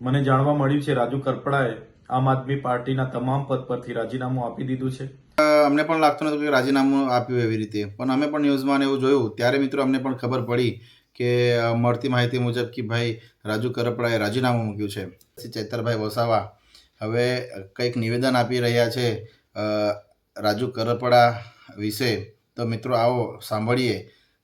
મને જાણવા મળ્યું છે રાજુ કરપડાએ આમ આદમી પાર્ટીના તમામ પદ પરથી રાજીનામું આપી દીધું છે। અમને પણ લાગતું નહોતું કે રાજીનામું આપ્યું એવી રીતે, પણ અમે પણ ન્યૂઝમાં એવું જોયું ત્યારે મિત્રો અમને પણ ખબર પડી કે મળતી માહિતી મુજબ કે ભાઈ રાજુ કરપડાએ રાજીનામું મૂક્યું છે। પછી ચૈતરભાઈ વસાવા હવે કંઈક નિવેદન આપી રહ્યા છે રાજુ કરપડા વિશે। તો મિત્રો આવો સાંભળીએ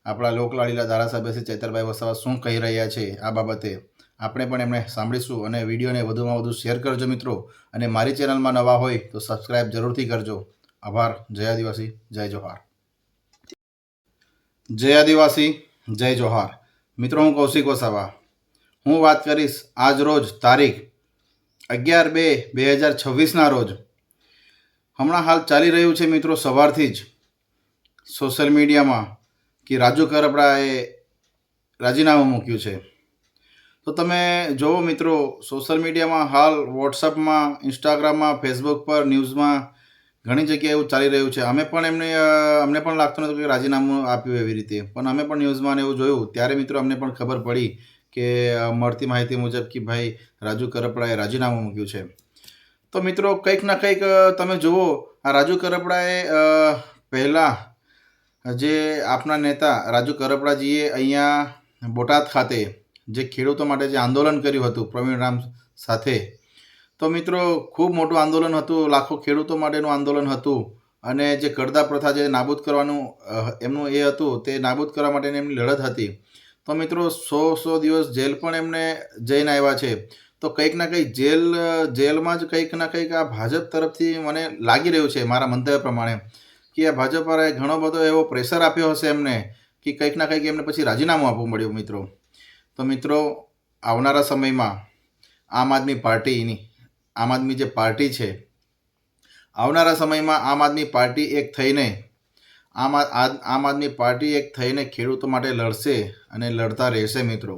આપણા લોકલાડીલા ધારાસભ્ય શ્રી ચૈતરભાઈ વસાવા શું કહી રહ્યા છે આ બાબતે। આપણે પણ એમને સાંભળીશું અને વિડીયોને વધુમાં વધુ શેર કરજો મિત્રો, અને મારી ચેનલમાં નવા હોય તો સબસ્ક્રાઇબ જરૂરથી કરજો। આભાર। જય આદિવાસી, જય જોહાર। જય આદિવાસી, જય જોહાર। મિત્રો હું કૌશિક વસાવા, હું વાત કરીશ આજ રોજ તારીખ 11/2/2026ના રોજ। હમણાં હાલ ચાલી રહ્યું છે મિત્રો સવારથી જ સોશિયલ મીડિયામાં કે રાજુ કરપડાએ રાજીનામું મૂક્યું છે। તો તમે જુઓ મિત્રો, સોશિયલ મીડિયામાં હાલ વોટ્સઅપમાં, ઇન્સ્ટાગ્રામમાં, ફેસબુક પર, ન્યૂઝમાં ઘણી જગ્યાએ એવું ચાલી રહ્યું છે। અમને પણ લાગતું નહોતું કે રાજીનામું આપ્યું એવી રીતે, પણ અમે પણ ન્યૂઝમાં એવું જોયું ત્યારે મિત્રો અમને પણ ખબર પડી કે મળતી માહિતી મુજબ કે ભાઈ રાજુ કરપડાએ રાજીનામું મૂક્યું છે। તો મિત્રો કંઈક ના કંઈક તમે જુઓ, આ રાજુ કરપડાએ પહેલાં જે આપના નેતા રાજુ કરપડાજીએ અહીંયા બોટાદ ખાતે જે ખેડૂતો માટે જે આંદોલન કર્યું હતું પ્રવીણ રામ સાથે, તો મિત્રો ખૂબ મોટું આંદોલન હતું, લાખો ખેડૂતો માટેનું આંદોલન હતું, અને જે કરદા પ્રથા જે નાબૂદ કરવાનું એમનું એ હતું તે નાબૂદ કરવા માટેની એમની લડત હતી। તો મિત્રો 100 દિવસ જેલ પણ એમને જઈને આવ્યા છે। તો કંઈક ના કંઈક જેલમાં જ કંઈક ના કંઈક આ ભાજપ તરફથી મને લાગી રહ્યું છે મારા મંતવ્ય પ્રમાણે કે આ ભાજપવાળાએ ઘણો બધો એવો પ્રેશર આપ્યો હશે એમને કે કંઈક ના કંઈક એમને પછી રાજીનામું આપવું મળ્યું મિત્રો। તો મિત્રો આવનારા સમયમાં આમ આદમી જે પાર્ટી છે, આવનારા સમયમાં આમ આદમી પાર્ટી એક થઈને ખેડૂતો માટે લડશે અને લડતા રહેશે મિત્રો।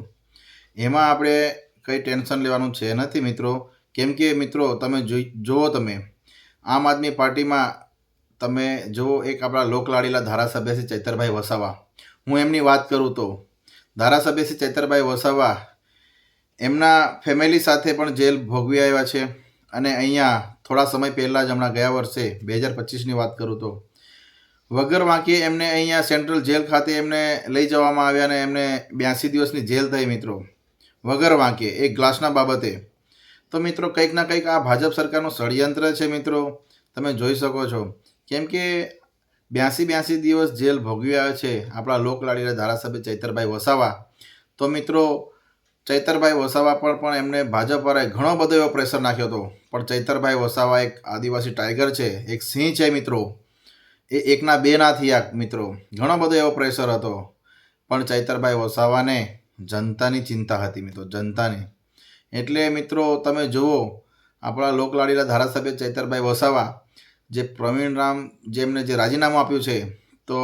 એમાં આપણે કંઈ ટેન્શન લેવાનું છે નથી મિત્રો, કેમ કે મિત્રો તમે જુઓ, તમે આમ આદમી પાર્ટીમાં તમે જુઓ એક આપણા લોકલાડીલા ધારાસભ્ય શ્રી ચૈતરભાઈ વસાવા, હું એમની વાત કરું તો ધારાસભ્ય શ્રી ચૈતરભાઈ વસાવા એમના ફેમિલી સાથે પણ જેલ ભોગવી આવ્યા છે। અને અહીંયા થોડા સમય પહેલાં જ હમણાં ગયા વર્ષે 2025ની વાત કરું તો વગર વાંકે એમને અહીંયા સેન્ટ્રલ જેલ ખાતે એમને લઈ જવામાં આવ્યા અને એમને 82 દિવસની જેલ થઈ મિત્રો, વગર વાંકે એક ગ્લાસના બાબતે। તો મિત્રો કંઈક ના કંઈક આ ભાજપ સરકારનું ષડયંત્ર છે મિત્રો, તમે જોઈ શકો છો, કેમ કે 82 દિવસ જેલ ભોગવી આવ્યા છે આપણા લોકલાડીલા ધારાસભ્ય ચૈતરભાઈ વસાવા। તો મિત્રો ચૈતરભાઈ વસાવા પર પણ એમને ભાજપવાળાએ ઘણો બધો એવો પ્રેશર નાખ્યો હતો, પણ ચૈતરભાઈ વસાવા એક આદિવાસી ટાઈગર છે, એક સિંહ છે મિત્રો, એ એકના બે ના થયા મિત્રો, ઘણો બધો એવો પ્રેશર હતો, પણ ચૈતરભાઈ વસાવાને જનતાની ચિંતા હતી મિત્રો, જનતાની। એટલે મિત્રો તમે જુઓ, આપણા લોકલાડીલા ધારાસભ્ય ચૈતરભાઈ વસાવા જે પ્રવીણ રામ જેમને જે રાજીનામું આપ્યું છે, તો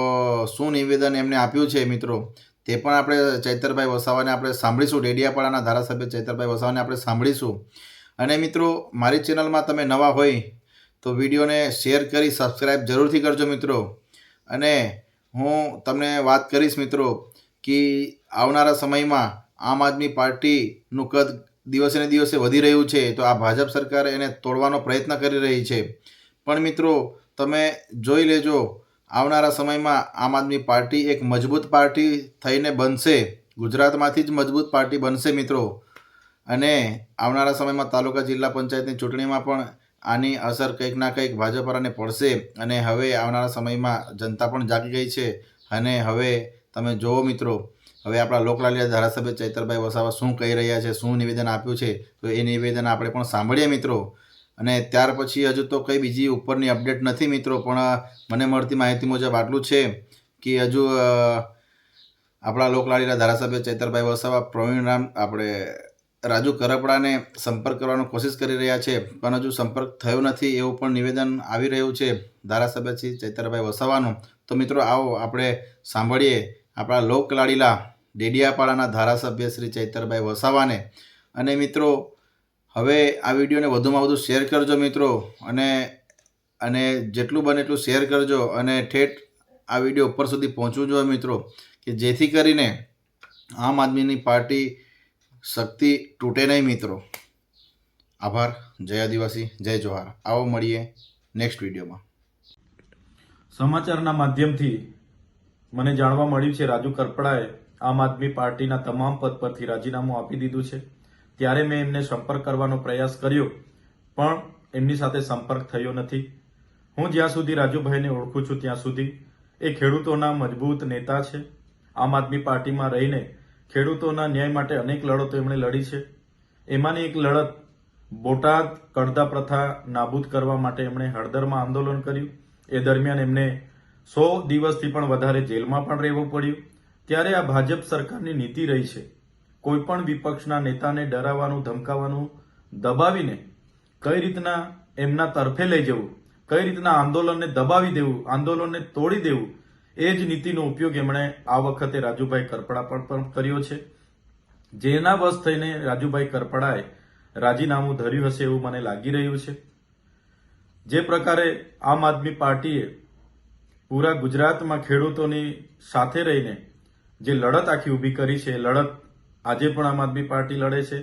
શું નિવેદન એમને આપ્યું છે મિત્રો, તે પણ આપણે ચૈતરભાઈ વસાવાને આપણે સાંભળીશું। ડેડિયાપાડાના ધારાસભ્ય ચૈતરભાઈ વસાવાને આપણે સાંભળીશું। અને મિત્રો મારી ચેનલમાં તમે નવા હોય તો વિડીયોને શેર કરી સબસ્ક્રાઈબ જરૂરથી કરજો મિત્રો। અને હું તમને વાત કરીશ મિત્રો કે આવનારા સમયમાં આમ આદમી પાર્ટીનું કદ દિવસે ને દિવસે વધી રહ્યું છે, તો આ ભાજપ સરકાર એને તોડવાનો પ્રયત્ન કરી રહી છે, પણ મિત્રો તમે જોઈ લેજો આવનારા સમયમાં આમ આદમી પાર્ટી એક મજબૂત પાર્ટી થઈને બનશે, ગુજરાતમાંથી જ મજબૂત પાર્ટી બનશે મિત્રો। અને આવનારા સમયમાં તાલુકા જિલ્લા પંચાયતની ચૂંટણીમાં પણ આની અસર કંઈક ના કંઈક ભાજપવાળાને પડશે। અને હવે આવનારા સમયમાં જનતા પણ જાગી ગઈ છે, અને હવે તમે જુઓ મિત્રો, હવે આપણા લોકલાડીલા ધારાસભ્ય ચૈતરભાઈ વસાવા શું કહી રહ્યા છે, શું નિવેદન આપ્યું છે, તો એ નિવેદન આપણે પણ સાંભળીએ મિત્રો। અને ત્યાર પછી હજુ તો કંઈ બીજી ઉપરની અપડેટ નથી મિત્રો, પણ મને મળતી માહિતી મુજબ આટલું છે કે હજુ આપણા લોકલાડીલા ધારાસભ્ય ચૈતરભાઈ વસાવા પ્રવીણ રામ રાજુ કરપડાને સંપર્ક કરવાનો કોશિશ કરી રહ્યા છે, પણ હજુ સંપર્ક થયો નથી એવું પણ નિવેદન આવી રહ્યું છે ધારાસભ્ય શ્રી ચૈતરભાઈ વસાવાનું। તો મિત્રો આવો આપણે સાંભળીએ આપણા લોકલાડીલા ડેડિયાપાડાના ધારાસભ્ય શ્રી ચૈતરભાઈ વસાવાને। અને મિત્રો હવે આ વિડીયોને વધુમાં વધુ શેર કરજો મિત્રો, અને જેટલું બને એટલું શેર કરજો, અને ઠેઠ આ વિડીયો ઉપર સુધી પહોંચવું જોઈએ મિત્રો, કે જેથી કરીને આમ આદમીની પાર્ટી શક્તિ તૂટે નહીં મિત્રો। આભાર. જય આદિવાસી, જય જોહાર. આવો મળીએ નેક્સ્ટ વિડીયોમાં. સમાચારના માધ્યમથી મને જાણવા મળ્યું છે રાજુ કરપડાએ આમ આદમી પાર્ટીના તમામ પદ પરથી રાજીનામું આપી દીધું છે. ત્યારે મેં એમને સંપર્ક કરવાનો પ્રયાસ કર્યો પણ એમની સાથે સંપર્ક થયો નથી. હું જ્યાં સુધી રાજુભાઈને ઓળખું છું ત્યાં સુધી એ ખેડૂતોના મજબૂત નેતા છે. આમ આદમી પાર્ટીમાં રહીને ખેડૂતોના ન્યાય માટે અનેક લડતો એમણે લડી છે. એમાંની એક લડત બોટાદ કડદા પ્રથા નાબૂદ કરવા માટે એમણે હળદરમાં આંદોલન કર્યું. એ દરમિયાન એમને 100 દિવસથી પણ વધારે જેલમાં પણ રહેવું પડ્યું. ત્યારે આ ભાજપ સરકારની નીતિ રહી છે કોઈ પણ વિપક્ષના નેતાને ડરાવવાનું, ધમકાવવાનું, દબાવીને કઈ રીતના એમના તરફે લઈ જવું, કઈ રીતના આંદોલનને દબાવી દેવું, આંદોલનને તોડી દેવું, એ જ નીતિનો ઉપયોગ એમણે આ વખતે રાજુભાઈ કરપડા પર પણ કર્યો છે. જેના વશ થઈને રાજુભાઈ કરપડાએ રાજીનામું ધર્યું હશે એવું મને લાગી રહ્યું છે. જે પ્રકારે આમ આદમી પાર્ટીએ પૂરા ગુજરાતમાં ખેડૂતોની સાથે રહીને જે લડત આખી ઊભી કરી છે એ લડત આજે પણ આમ આદમી પાર્ટી લડે છે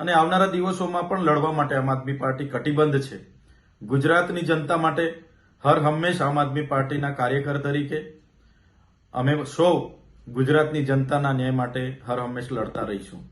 અને આવનારા દિવસોમાં પણ લડવા માટે આમ આદમી પાર્ટી કટિબદ્ધ છે. ગુજરાતની જનતા માટે હર હંમેશ આમ આદમી પાર્ટીના કાર્યકર તરીકે અમે સૌ ગુજરાતની જનતાના ન્યાય માટે હર હંમેશ લડતા રહીશું.